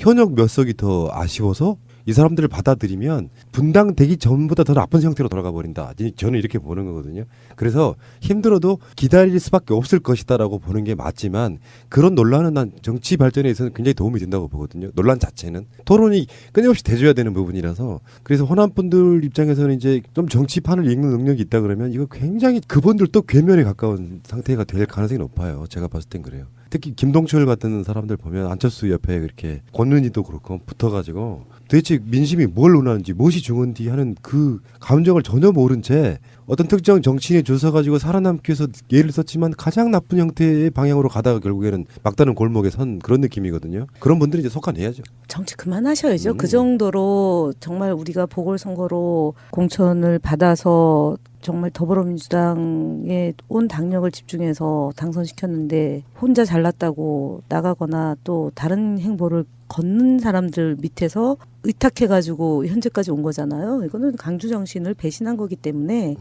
현역 몇 석이 더 아쉬워서 이 사람들을 받아들이면 분당되기 전보다 더 나쁜 형태로 돌아가 버린다. 저는 이렇게 보는 거거든요. 그래서 힘들어도 기다릴 수밖에 없을 것이다라고 보는 게 맞지만 그런 논란은 난 정치 발전에 있어서는 굉장히 도움이 된다고 보거든요. 논란 자체는 토론이 끊임없이 돼줘야 되는 부분이라서 그래서 호남 분들 입장에서는 이제 좀 정치판을 읽는 능력이 있다 그러면 이거 굉장히 그분들도 괴멸에 가까운 상태가 될 가능성이 높아요. 제가 봤을 땐 그래요. 특히 김동철 같은 사람들 보면 안철수 옆에 그렇게 권은희도 그렇고 붙어가지고 도대체 민심이 뭘 원하는지 무엇이 중요한지 하는 그 감정을 전혀 모른 채 어떤 특정 정치인에 조서가지고 살아남기 위해서 예를 썼지만 가장 나쁜 형태의 방향으로 가다가 결국에는 막다른 골목에 선 그런 느낌이거든요. 그런 분들이 이제 속아내야죠. 정치 그만하셔야죠. 그 정도로 정말 우리가 보궐선거로 공천을 받아서 정말 더불어민주당에 온 당력을 집중해서 당선시켰는데 혼자 잘났다고 나가거나 또 다른 행보를 걷는 사람들 밑에서 의탁해가지고 현재까지 온 거잖아요. 이거는 강주 정신을 배신한 거기 때문에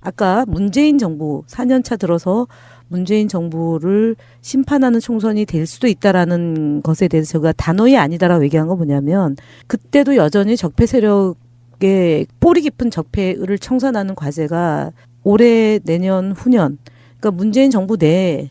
아까 문재인 정부 4년차 들어서 문재인 정부를 심판하는 총선이 될 수도 있다라는 것에 대해서 제가 단호히 아니다라고 얘기한 건 뭐냐면 그때도 여전히 적폐 세력의 뿌리 깊은 적폐를 청산하는 과제가 올해 내년 후년 그러니까 문재인 정부 내에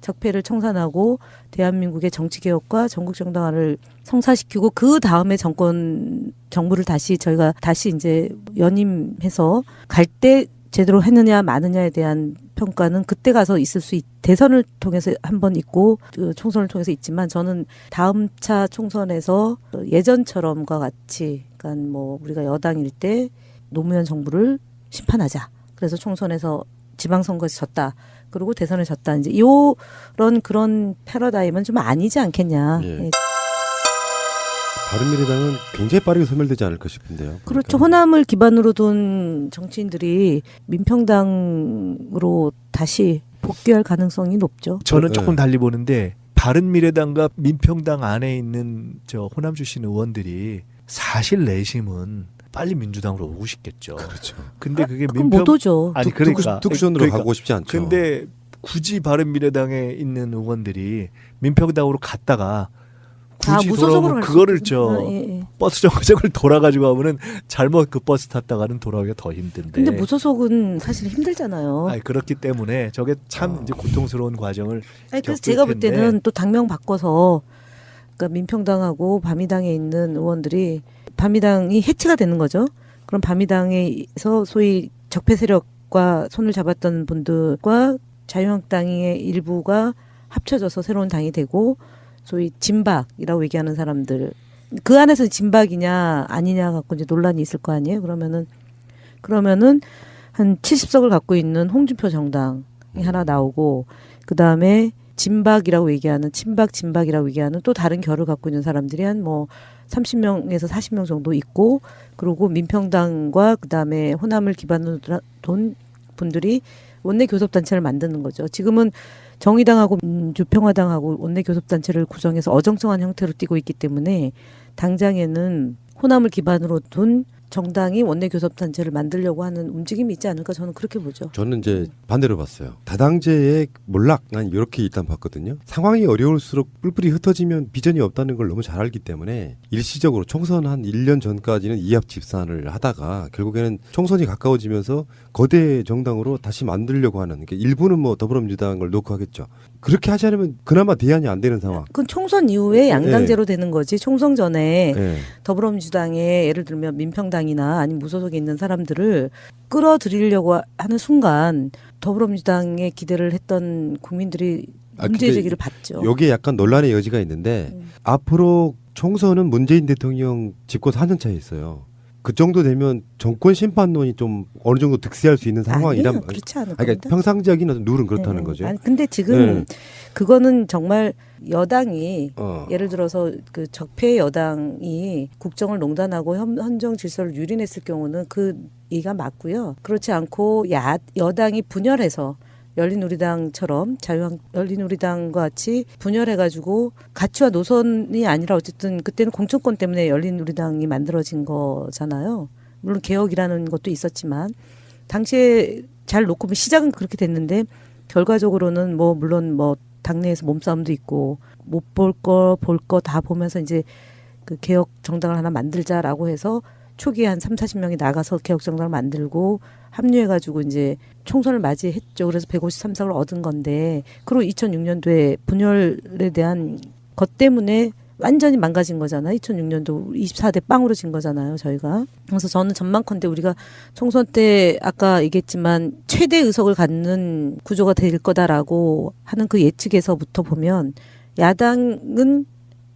적폐를 청산하고 대한민국의 정치개혁과 전국정당화를 성사시키고 그 다음에 정부를 저희가 다시 이제 연임해서 갈 때 제대로 했느냐 마느냐에 대한 평가는 그때 가서 있을 대선을 통해서 한번 있고 총선을 통해서 있지만 저는 다음 차 총선에서 예전처럼과 같이 그러니까 뭐 우리가 여당일 때 노무현 정부를 심판하자. 그래서 총선에서 지방선거에서 졌다. 그리고 대선에 졌다. 이제 그런 패러다임은 좀 아니지 않겠냐. 예. 바른미래당은 굉장히 빠르게 소멸되지 않을까 싶은데요. 그렇죠. 호남을 기반으로 둔 정치인들이 민평당으로 다시 복귀할 가능성이 높죠. 저는 조금 달리 보는데 바른미래당과 민평당 안에 있는 저 호남 출신 의원들이 사실 내심은 빨리 민주당으로 오고 싶겠죠. 그렇죠. 근데 그게 그럼 못 오죠. 아니 그러니까 특수전으로 가고 싶지 않죠. 근데 굳이 바른미래당에 있는 의원들이 민평당으로 갔다가 굳이 돌아오면 그거를 버스 정거장을 돌아가지고 하면은 잘못 그 버스 탔다가는 돌아오기가 더 힘든데. 근데 무소속은 사실 힘들잖아요. 아니, 그렇기 때문에 저게 참 이제 고통스러운 과정을. 그래서 제가 볼 때는 또 당명 바꿔서 그러니까 민평당하고 바미당에 있는 의원들이 바미당이 해체가 되는 거죠. 그럼 바미당에서 소위 적폐 세력과 손을 잡았던 분들과 자유한국당의 일부가 합쳐져서 새로운 당이 되고 소위 진박이라고 얘기하는 사람들 그 안에서 진박이냐 아니냐 갖고 이제 논란이 있을 거 아니에요. 그러면은 한 70석을 갖고 있는 홍준표 정당이 하나 나오고 그 다음에 진박이라고 얘기하는 진박이라고 얘기하는 또 다른 결을 갖고 있는 사람들이 한 뭐 30명에서 40명 정도 있고 그리고 민평당과 그 다음에 호남을 기반으로 둔 분들이 원내 교섭단체를 만드는 거죠. 지금은 정의당하고 민주평화당하고 원내 교섭단체를 구성해서 어정쩡한 형태로 띄고 있기 때문에 당장에는 호남을 기반으로 둔 정당이 원내 교섭단체를 만들려고 하는 움직임이 있지 않을까 저는 그렇게 보죠. 저는 이제 반대로 봤어요. 다당제의 몰락 난 이렇게 일단 봤거든요. 상황이 어려울수록 뿔뿔이 흩어지면 비전이 없다는 걸 너무 잘 알기 때문에 일시적으로 총선 한 1년 전까지는 이합 집산을 하다가 결국에는 총선이 가까워지면서 거대 정당으로 다시 만들려고 하는 그러니까 일부는 뭐 더불어민주당을 놓고 하겠죠. 그렇게 하지 않으면 그나마 대안이 안 되는 상황. 그건 총선 이후에 양당제로 되는 거지. 총선 전에 네. 더불어민주당에 예를 들면 민평당이나 아니면 무소속에 있는 사람들을 끌어들이려고 하는 순간 더불어민주당에 기대를 했던 국민들이 문제 제기를 받죠. 여기에 약간 논란의 여지가 있는데 앞으로 총선은 문재인 대통령 집권 4년 차에 있어요. 그 정도 되면 정권 심판론이 좀 어느 정도 득세할 수 있는 상황이란 아니에요. 그렇지 않을 겁니다. 그러니까 평상적인 어떤 룰은 그렇다는 거죠. 아니, 근데 지금 그거는 정말 여당이 예를 들어서 그 적폐 여당이 국정을 농단하고 헌정 질서를 유린했을 경우는 그 얘기가 맞고요. 그렇지 않고 여당이 분열해서 열린우리당처럼 열린우리당과 같이 분열해가지고 가치와 노선이 아니라 어쨌든 그때는 공천권 때문에 열린우리당이 만들어진 거잖아요. 물론 개혁이라는 것도 있었지만 당시에 잘 놓고 시작은 그렇게 됐는데 결과적으로는 뭐 물론 뭐 당내에서 몸싸움도 있고 못 볼 거 볼 거 다 보면서 이제 그 개혁 정당을 하나 만들자라고 해서 초기에 한 30-40명이 나가서 개혁 정당을 만들고 합류해가지고 이제 총선을 맞이했죠. 그래서 153석을 얻은 건데, 그리고 2006년도에 분열에 대한 것 때문에 완전히 망가진 거잖아요. 2006년도 24대 빵으로 진 거잖아요, 저희가. 그래서 저는 전망컨대 우리가 총선 때 아까 얘기했지만 최대 의석을 갖는 구조가 될 거다라고 하는 그 예측에서부터 보면 야당은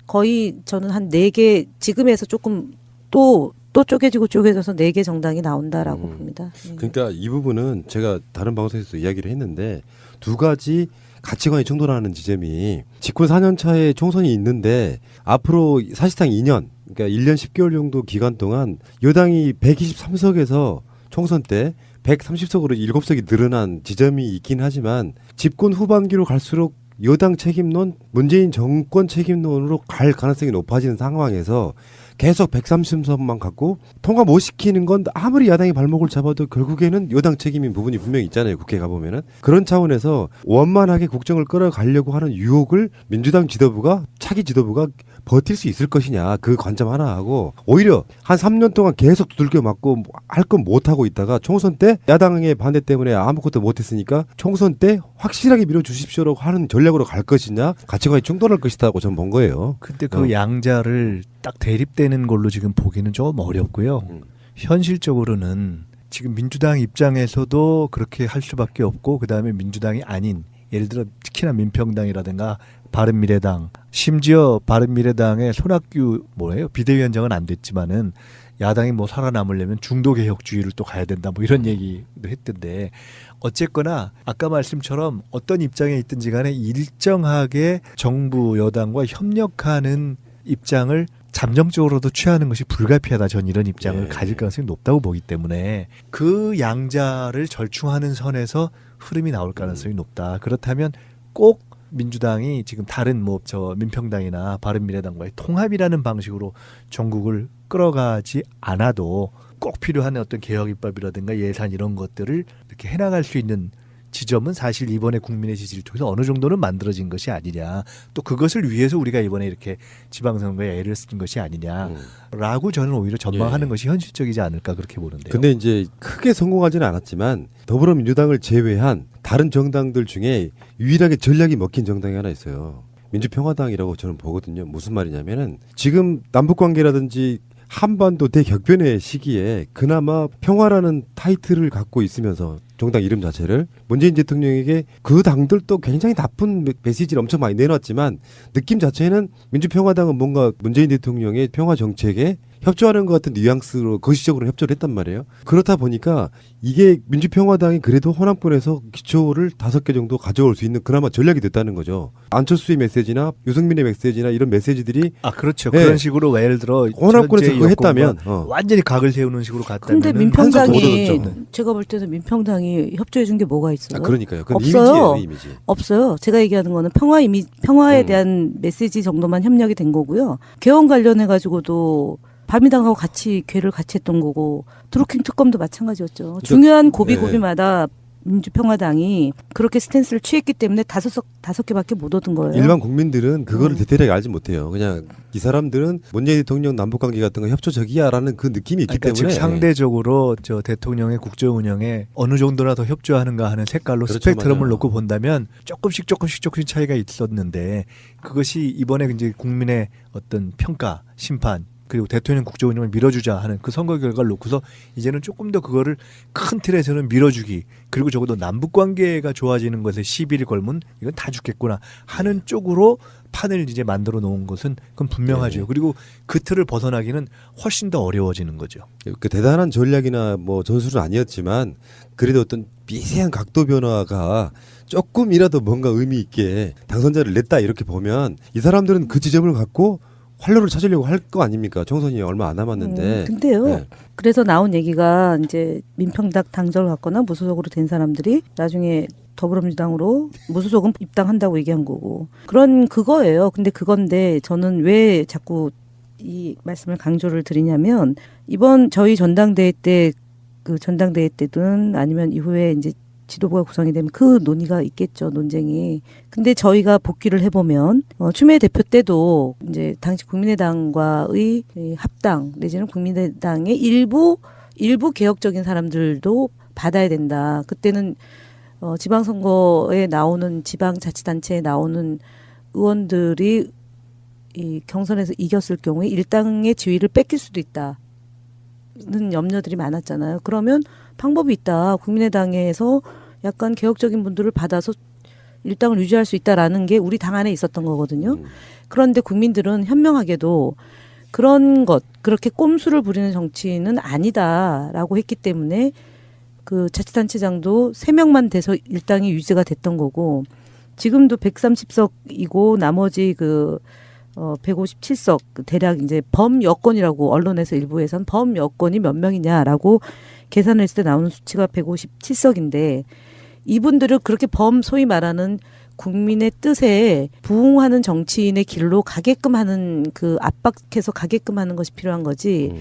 거의 저는 한 4개, 지금에서 조금 또 쪼개져서 4개 정당이 나온다라고 봅니다. 그러니까 이 부분은 제가 다른 방송에서 이야기를 했는데, 두 가지 가치관이 충돌하는 지점이, 집권 4년 차에 총선이 있는데 앞으로 사실상 2년, 그러니까 1년 10개월 정도 기간 동안 여당이 123석에서 총선 때 130석으로 7석이 늘어난 지점이 있긴 하지만, 집권 후반기로 갈수록 여당 책임론, 문재인 정권 책임론으로 갈 가능성이 높아지는 상황에서 계속 130석만 갖고 통과 못 시키는 건 아무리 야당이 발목을 잡아도 결국에는 여당 책임인 부분이 분명히 있잖아요. 국회에 가보면은. 그런 차원에서 원만하게 국정을 끌어가려고 하는 유혹을 민주당 지도부가, 차기 지도부가 버틸 수 있을 것이냐, 그 관점 하나 하고, 오히려 한 3년 동안 계속 두들겨 맞고 할 건 못하고 있다가 총선 때 야당의 반대 때문에 아무것도 못했으니까 총선 때 확실하게 밀어주십시오라고 하는 전략으로 갈 것이냐, 가치관이 충돌할 것이다고 저는 본 거예요. 근데 그 양자를 딱 대립되는 걸로 지금 보기는 좀 어렵고요. 현실적으로는 지금 민주당 입장에서도 그렇게 할 수밖에 없고, 그다음에 민주당이 아닌, 예를 들어 특히나 민평당이라든가 바른미래당, 심지어 바른미래당의 손학규 비대위원장은 안 됐지만은 야당이 뭐 살아남으려면 중도개혁주의를 또 가야 된다, 뭐 이런 얘기도 했던데, 어쨌거나 아까 말씀처럼 어떤 입장에 있든지 간에 일정하게 정부 여당과 협력하는 입장을 잠정적으로도 취하는 것이 불가피하다, 전 이런 입장을 가질 가능성이 높다고 보기 때문에 그 양자를 절충하는 선에서 흐름이 나올 가능성이 높다. 그렇다면 꼭 민주당이 지금 다른 민평당이나 바른미래당과의 통합이라는 방식으로 전국을 끌어가지 않아도 꼭 필요한 어떤 개혁 입법이라든가 예산 이런 것들을 이렇게 해나갈 수 있는 지점은 사실 이번에 국민의 지지를 통해서 어느 정도는 만들어진 것이 아니냐, 또 그것을 위해서 우리가 이번에 이렇게 지방선거에 애를 쓴 것이 아니냐라고 저는 오히려 전망하는 것이 현실적이지 않을까, 그렇게 보는데요. 근데 이제 크게 성공하지는 않았지만 더불어민주당을 제외한 다른 정당들 중에 유일하게 전략이 먹힌 정당이 하나 있어요. 민주평화당이라고 저는 보거든요. 무슨 말이냐면은 지금 남북관계라든지 한반도 대격변의 시기에 그나마 평화라는 타이틀을 갖고 있으면서, 정당 이름 자체를 문재인 대통령에게 그 당들도 굉장히 나쁜 메시지를 엄청 많이 내놨지만, 느낌 자체는 민주평화당은 뭔가 문재인 대통령의 평화 정책에 협조하는 것 같은 뉘앙스로 거시적으로 협조를 했단 말이에요. 그렇다 보니까 이게 민주평화당이 그래도 호남권에서 기초를 5개 정도 가져올 수 있는 그나마 전략이 됐다는 거죠. 안철수의 메시지나 유승민의 메시지나 이런 메시지들이 그렇죠. 그런 식으로 예를 들어 호남권에서 그거 했다면 완전히 각을 세우는 식으로 갔다면. 근데 민평당이, 제가 볼 때는 민평당이 협조해 준 게 뭐가 있어요? 그러니까요. 없어요. 이미지. 없어요. 제가 얘기하는 거는 평화에 대한 메시지 정도만 협력이 된 거고요. 개헌 관련해 가지고도 바미당하고 같이 궤를 같이 했던 거고, 드루킹 특검도 마찬가지였죠. 중요한 고비고비마다 민주평화당이 그렇게 스탠스를 취했기 때문에 5개밖에 못 얻은 거예요. 일반 국민들은 그거를 디테일하게 알지 못해요. 그냥 이 사람들은 문재인 대통령 남북관계 같은 거 협조적이야라는 그 느낌이 있기 때문에, 즉 상대적으로 저 대통령의 국정 운영에 어느 정도나 더 협조하는가 하는 색깔로, 그렇죠, 스펙트럼을 맞아요. 놓고 본다면 조금씩 차이가 있었는데, 그것이 이번에 이제 국민의 어떤 평가, 심판, 그리고 대통령 국정 운영을 밀어주자 하는 그 선거 결과를 놓고서 이제는 조금 더 그거를 큰 틀에서는 밀어주기, 그리고 적어도 남북 관계가 좋아지는 것에 시비를 걸면 이건 다 죽겠구나 하는 쪽으로 판을 이제 만들어 놓은 것은 그건 분명하죠. 그리고 그 틀을 벗어나기는 훨씬 더 어려워지는 거죠. 그 대단한 전략이나 뭐 전술은 아니었지만 그래도 어떤 미세한 각도 변화가 조금이라도 뭔가 의미 있게 당선자를 냈다, 이렇게 보면 이 사람들은 그 지점을 갖고 활로를 찾으려고 할 거 아닙니까? 총선이 얼마 안 남았는데. 근데요. 그래서 나온 얘기가 이제 민평당 당적을 갖거나 무소속으로 된 사람들이 나중에 더불어민주당으로 무소속은 입당한다고 얘기한 거고, 그런 그거예요. 근데 그건데 저는 왜 자꾸 이 말씀을 강조를 드리냐면, 이번 저희 전당대회 때, 그 전당대회 때든 아니면 이후에 이제 지도부가 구성이 되면 그 논의가 있겠죠, 논쟁이. 근데 저희가 복귀를 해보면 추미애 대표 때도 이제 당시 국민의당과의 이 합당 내지는 국민의당의 일부 개혁적인 사람들도 받아야 된다. 그때는 지방선거에 나오는 지방자치단체에 나오는 의원들이 이 경선에서 이겼을 경우에 일당의 지위를 뺏길 수도 있다는 염려들이 많았잖아요. 그러면 방법이 있다. 국민의당에서 약간 개혁적인 분들을 받아서 일당을 유지할 수 있다라는 게 우리 당 안에 있었던 거거든요. 그런데 국민들은 현명하게도 그런 것, 그렇게 꼼수를 부리는 정치는 아니다라고 했기 때문에 그 자치단체장도 3명만 돼서 일당이 유지가 됐던 거고, 지금도 130석이고 나머지 157석 대략 이제 범여권이라고 언론에서 일부에선 범여권이 몇 명이냐라고 계산을 했을 때 나오는 수치가 157석인데 이분들을 그렇게 소위 말하는 국민의 뜻에 부응하는 정치인의 길로 가게끔 하는 그 압박해서 가게끔 하는 것이 필요한 거지.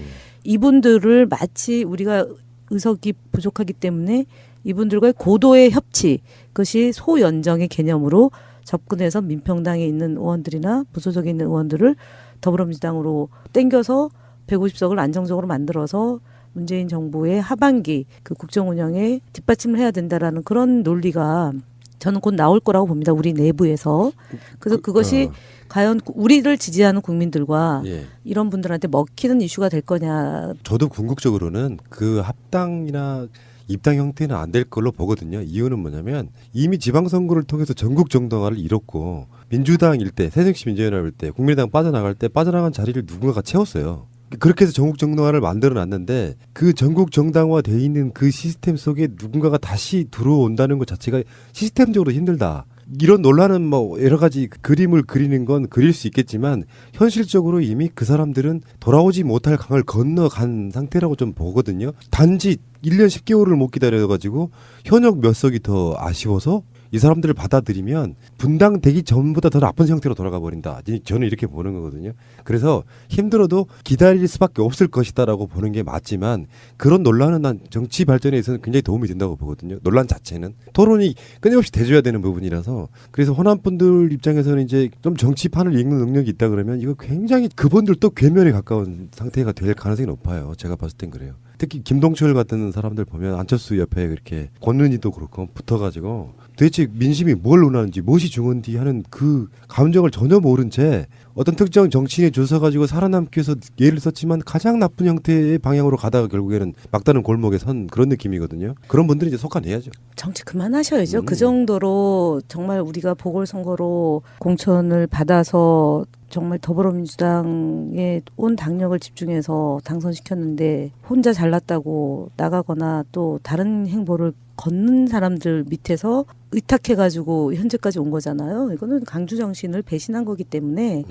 이분들을 마치 우리가 의석이 부족하기 때문에 이분들과의 고도의 협치, 그것이 소연정의 개념으로 접근해서 민평당에 있는 의원들이나 무소속에 있는 의원들을 더불어민주당으로 땡겨서 150석을 안정적으로 만들어서 문재인 정부의 하반기 그 국정 운영에 뒷받침을 해야 된다라는 그런 논리가 저는 곧 나올 거라고 봅니다. 우리 내부에서. 그래서 그것이 과연 우리를 지지하는 국민들과 이런 분들한테 먹히는 이슈가 될 거냐. 저도 궁극적으로는 그 합당이나 입당 형태는 안 될 걸로 보거든요. 이유는 뭐냐면 이미 지방선거를 통해서 전국 정당화를 이뤘고 민주당일 때, 새정치 민주연합일 때, 국민의당 빠져나갈 때 빠져나간 자리를 누군가가 채웠어요. 그렇게 해서 전국 정당화를 만들어놨는데 그 전국 정당화돼 있는 그 시스템 속에 누군가가 다시 들어온다는 것 자체가 시스템적으로 힘들다. 이런 논란은 뭐 여러 가지 그림을 그리는 건 그릴 수 있겠지만 현실적으로 이미 그 사람들은 돌아오지 못할 강을 건너간 상태라고 좀 보거든요. 단지 1년 10개월을 못 기다려가지고 현역 몇 석이 더 아쉬워서 이 사람들을 받아들이면 분당되기 전보다 더 나쁜 형태로 돌아가 버린다. 저는 이렇게 보는 거거든요. 그래서 힘들어도 기다릴 수밖에 없을 것이다라고 보는 게 맞지만 그런 논란은 난 정치 발전에 있어서는 굉장히 도움이 된다고 보거든요. 논란 자체는 토론이 끊임없이 돼줘야 되는 부분이라서. 그래서 호남 분들 입장에서는 이제 좀 정치판을 읽는 능력이 있다 그러면 이거 굉장히 그분들도 괴멸에 가까운 상태가 될 가능성이 높아요. 제가 봤을 땐 그래요. 특히 김동철 같은 사람들 보면 안철수 옆에 그렇게 권은희도 그렇고 붙어가지고 도대체 민심이 뭘 원하는지 무엇이 중요한지 하는 그 감정을 전혀 모른 채 어떤 특정 정치인에 조사가지고 살아남기 위해서 예를 썼지만 가장 나쁜 형태의 방향으로 가다가 결국에는 막다른 골목에 선 그런 느낌이거든요. 그런 분들은 이제 속아내야죠. 정치 그만하셔야죠. 그 정도로 정말 우리가 보궐선거로 공천을 받아서 정말 더불어민주당에 온 당력을 집중해서 당선시켰는데 혼자 잘났다고 나가거나 또 다른 행보를 걷는 사람들 밑에서 의탁해가지고 현재까지 온 거잖아요. 이거는 강주 정신을 배신한 거기 때문에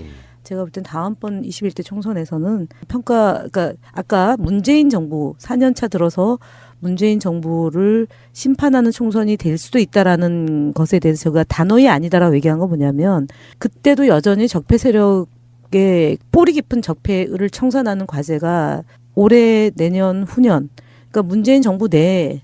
제가 볼 땐 다음번 21대 총선에서는 그러니까 아까 문재인 정부 4년차 들어서 문재인 정부를 심판하는 총선이 될 수도 있다라는 것에 대해서 제가 단호히 아니다라고 얘기한 건 뭐냐면 그때도 여전히 적폐 세력의 뿌리 깊은 적폐를 청산하는 과제가 올해, 내년, 후년 그러니까 문재인 정부 내에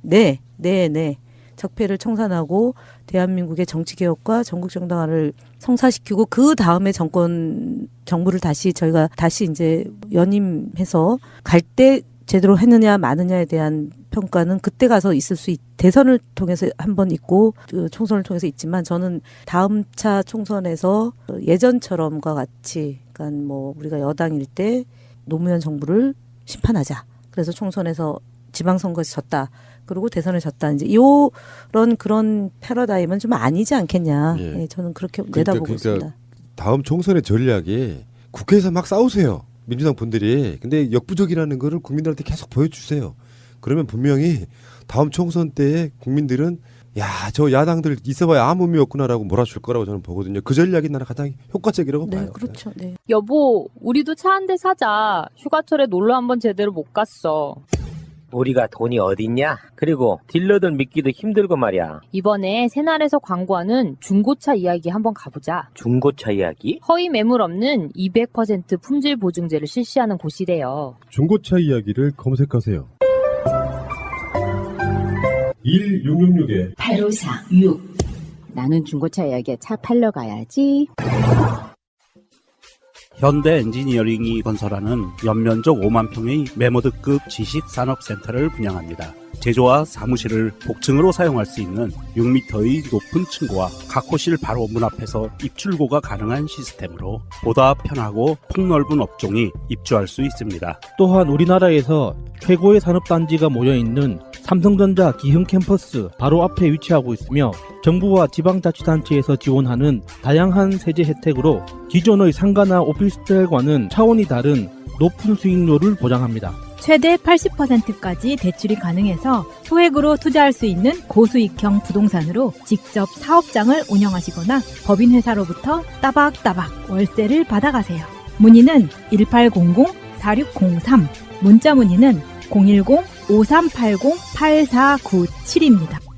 적폐를 청산하고 대한민국의 정치개혁과 전국정당화를 성사시키고 그 다음에 정부를 저희가 다시 이제 연임해서 갈 때 제대로 했느냐 마느냐에 대한 평가는 그때 가서 있을 대선을 통해서 한번 있고 총선을 통해서 있지만 저는 다음 차 총선에서 예전처럼과 같이 그러니까 뭐 우리가 여당일 때 노무현 정부를 심판하자. 그래서 총선에서 지방선거에서 졌다. 그리고 대선에 졌다. 이제 이런 그런 패러다임은 좀 아니지 않겠냐. 예, 저는 그렇게 내다보고 있습니다. 다음 총선의 전략이 국회에서 막 싸우세요. 민주당 분들이. 근데 역부족이라는 거를 국민들한테 계속 보여주세요. 그러면 분명히 다음 총선 때에 국민들은 야, 저 야당들 있어봐야 아무 의미 없구나라고 몰아줄 거라고 저는 보거든요. 그 전략이 나는 가장 효과적이라고 봐요. 네, 그렇죠. 네. 여보, 우리도 차 한 대 사자. 휴가철에 놀러 한번 제대로 못 갔어. 우리가 돈이 어딨냐? 그리고 딜러들 믿기도 힘들고 말이야. 이번에 새날에서 광고하는 중고차 이야기 한번 가보자. 중고차 이야기? 허위 매물 없는 200% 품질 보증제를 실시하는 곳이래요. 중고차 이야기를 검색하세요. 1666에 8546. 나는 중고차 이야기에 차 팔러 가야지. 현대 엔지니어링이 건설하는 연면적 5만 평의 메모드급 지식산업센터를 분양합니다. 제조와 사무실을 복층으로 사용할 수 있는 6m의 높은 층고와 각 호실 바로 문 앞에서 입출고가 가능한 시스템으로 보다 편하고 폭넓은 업종이 입주할 수 있습니다. 또한 우리나라에서 최고의 산업단지가 모여있는 삼성전자 기흥 캠퍼스 바로 앞에 위치하고 있으며 정부와 지방자치단체에서 지원하는 다양한 세제 혜택으로 기존의 상가나 오피스텔과는 차원이 다른 높은 수익률을 보장합니다. 최대 80%까지 대출이 가능해서 소액으로 투자할 수 있는 고수익형 부동산으로 직접 사업장을 운영하시거나 법인회사로부터 따박따박 월세를 받아가세요. 문의는 1800-4603, 문자 문의는 010-5380-8497입니다.